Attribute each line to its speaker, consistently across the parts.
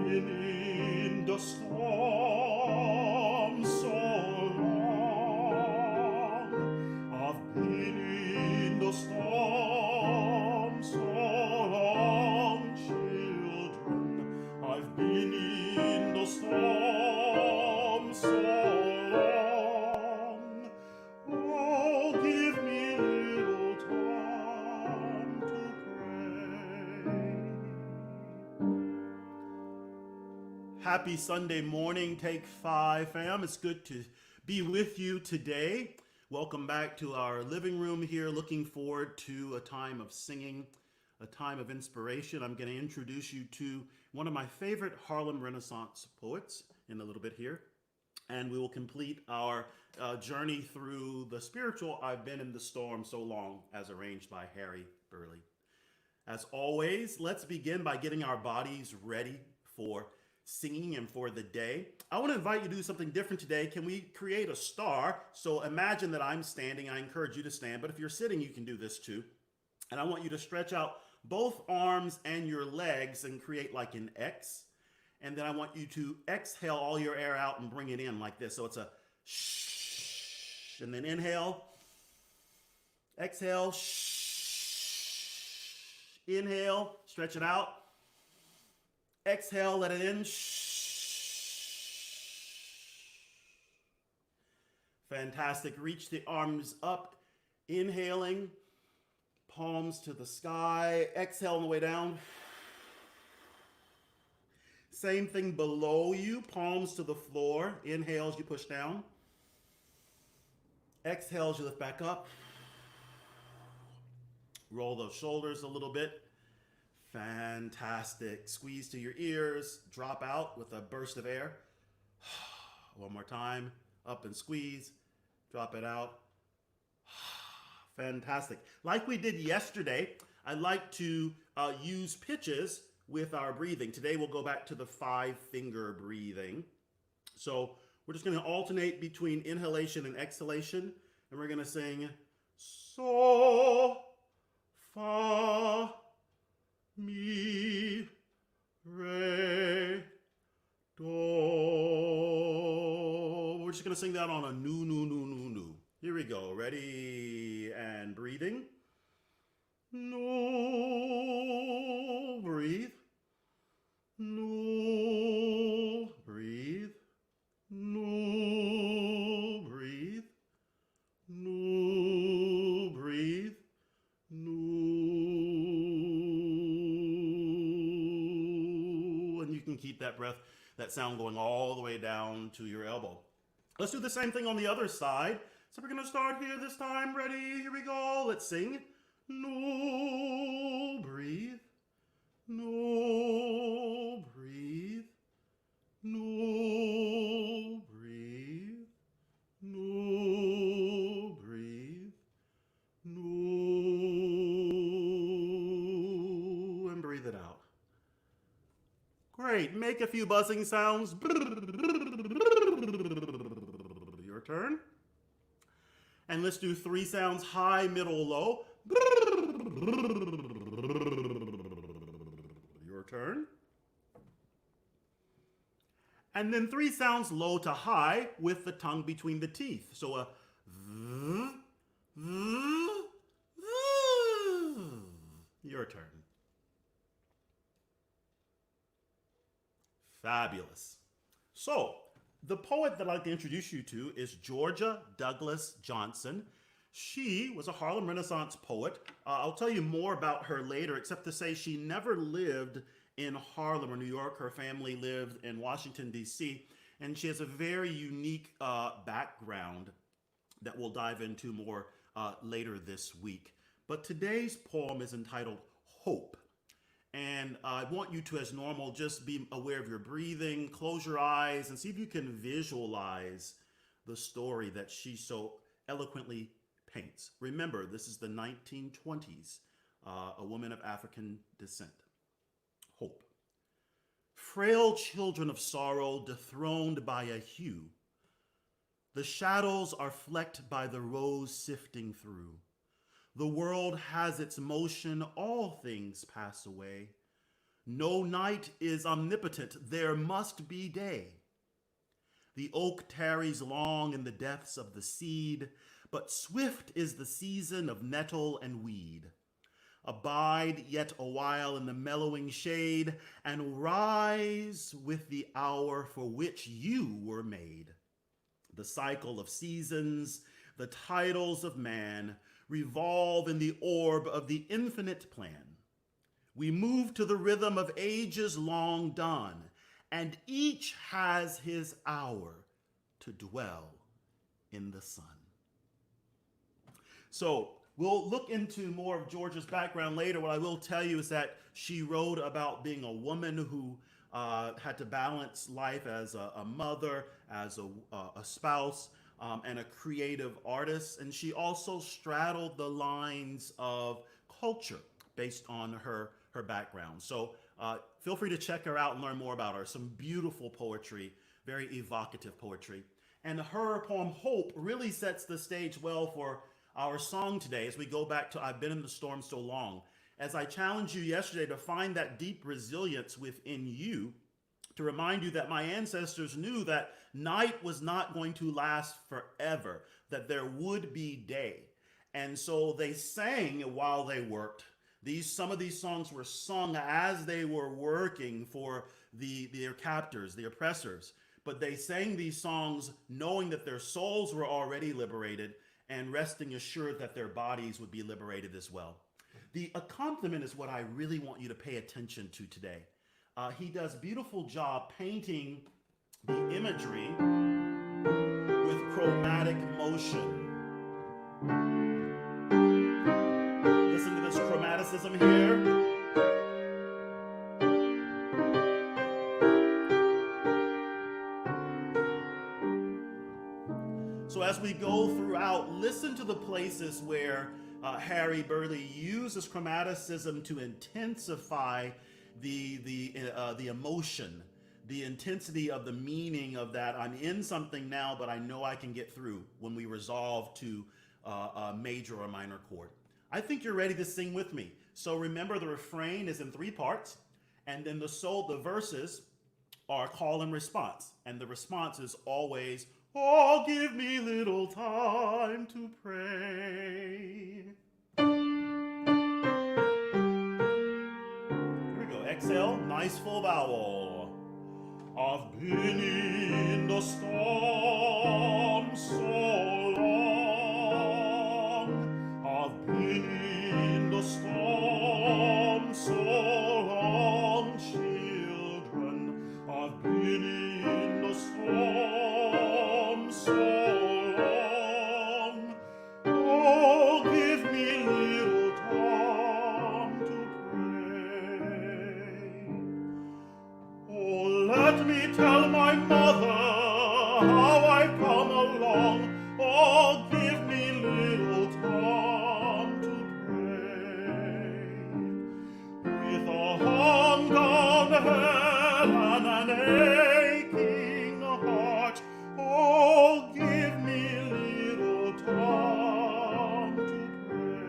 Speaker 1: been in the storm so long. I've been in the storm so long, children. I've been in the storm so long. Oh, give me a little time to pray. Happy Sunday morning, take five, fam. It's good to be with you today. Welcome back to our living room here. Looking forward to a time of singing, a time of inspiration. I'm going to introduce you to one of my favorite Harlem Renaissance poets in a little bit here. And we will complete our journey through the spiritual I've Been in the Storm So Long, as arranged by Burleigh. As always, let's begin by getting our bodies ready for singing and for the day. I want to invite you to do something different today. Can we create a star? So imagine that I'm standing. I encourage you to stand, but if you're sitting, you can do this too. And I want you to stretch out both arms and your legs and create like an X. And then I want you to exhale all your air out and bring it in like this. So it's a shh, and then inhale, exhale, shh, inhale, stretch it out, exhale, let it in, shh. Fantastic. Reach the arms up, inhaling, palms to the sky, exhale on the way down. Same thing below you, palms to the floor. Inhale as you push down. Exhale as you lift back up. Roll those shoulders a little bit. Fantastic. Squeeze to your ears. Drop out with a burst of air. One more time. Up and squeeze. Drop it out. Fantastic. Like we did yesterday, I like to use pitches with our breathing. Today we'll go back to the 5-finger breathing. So we're just going to alternate between inhalation and exhalation, and we're going to sing so, fa, mi, re, do. We're just going to sing that on a nu, nu, nu, nu, nu. Here we go. Ready and breathing. No, breathe. No, breathe. No, breathe. No, breathe. No. And you can keep that breath, that sound going all the way down to your elbow. Let's do the same thing on the other side. So we're going to start here this time. Ready? Here we go. Let's sing. No, breathe. No, breathe. No, breathe. No, breathe. No, and breathe it out. Great. Make a few buzzing sounds. Your turn. And let's do 3 sounds, high, middle, low. Your turn. And then 3 sounds low to high with the tongue between the teeth. So a v, v, v. Your turn. Fabulous. So, the poet that I'd like to introduce you to is Georgia Douglas Johnson. She was a Harlem Renaissance poet. I'll tell you more about her later, except to say she never lived in Harlem or New York. Her family lived in Washington, D.C., and she has a very unique background that we'll dive into more later this week. But today's poem is entitled Hope. And I want you to, as normal, just be aware of your breathing, close your eyes, and see if you can visualize the story that she so eloquently paints. Remember, this is the 1920s, a woman of African descent. Hope. Frail children of sorrow, dethroned by a hue. The shadows are flecked by the rose sifting through. The world has its motion, all things pass away. No night is omnipotent, there must be day. The oak tarries long in the depths of the seed, but swift is the season of nettle and weed. Abide yet a while in the mellowing shade, and rise with the hour for which you were made. The cycle of seasons, the titles of man, revolve in the orb of the infinite plan. We move to the rhythm of ages long done, and each has his hour to dwell in the sun. So we'll look into more of Georgia's background later. What I will tell you is that she wrote about being a woman who had to balance life as a mother, as a spouse, and a creative artist. And she also straddled the lines of culture based on her background. So feel free to check her out and learn more about her. Some beautiful poetry, very evocative poetry. And her poem, Hope, really sets the stage well for our song today as we go back to I've Been in the Storm So Long. As I challenged you yesterday to find that deep resilience within you, to remind you that my ancestors knew that night was not going to last forever, that there would be day. And so they sang while they worked. Some of these songs were sung as they were working for their captors, the oppressors. But they sang these songs knowing that their souls were already liberated and resting assured that their bodies would be liberated as well. The accompaniment is what I really want you to pay attention to today. He does a beautiful job painting the imagery with chromatic motion. Listen to this chromaticism here. So as we go throughout, listen to the places where Harry Burleigh uses chromaticism to intensify the emotion, the intensity of the meaning of that. I'm in something now, but I know I can get through when we resolve to a major or minor chord. I think you're ready to sing with me. So remember, the refrain is in 3 parts, and then the verses are call and response. And the response is always, oh, give me little time to pray. Here we go. Exhale, nice full vowel. I've been in the storm so long. I've been in the storm so long, children. I've been in the storm so long. Oh, give me little time to pray. Oh, let me tell my mother how I've come along. Oh, give me little time to pray. With a hung down head and an aching heart, oh, give me little time to pray.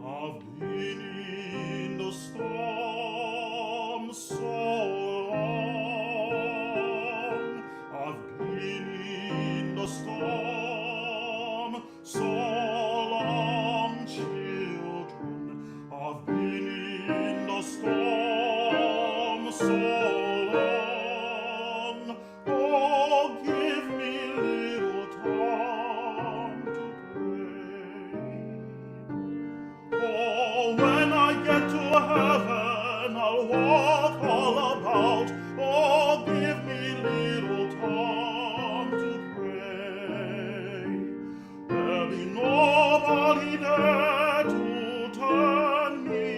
Speaker 1: I've been in the storm so long. I've been in the storm so long, children. I've been in the storm so long. Oh, give me little time to pray. Oh, when I get to heaven, I'll walk all about. Oh, give me little time to pray. There'll be nobody there to turn me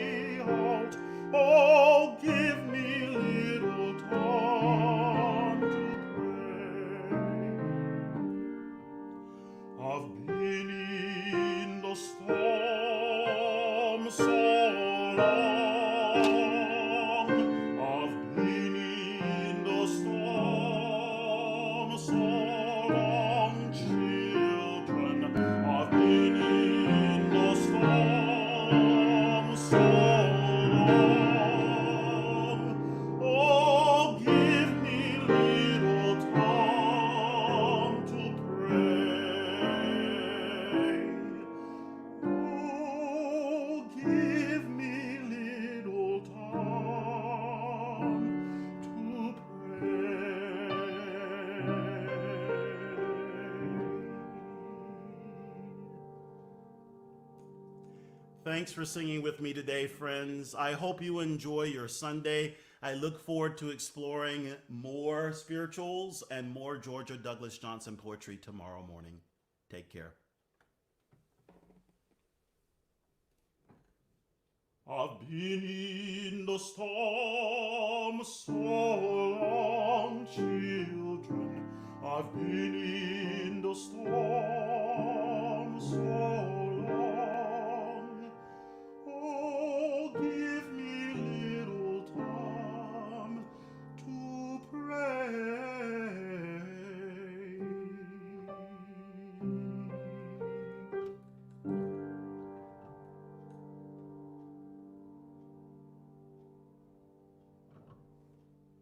Speaker 1: out. Oh, give me little time to pray. I've been in the storm so long. I've been Thanks for singing with me today, friends. I hope you enjoy your Sunday. I look forward to exploring more spirituals and more Georgia Douglas Johnson poetry tomorrow morning. Take care. I've been in the storm so long, children. I've been in the storm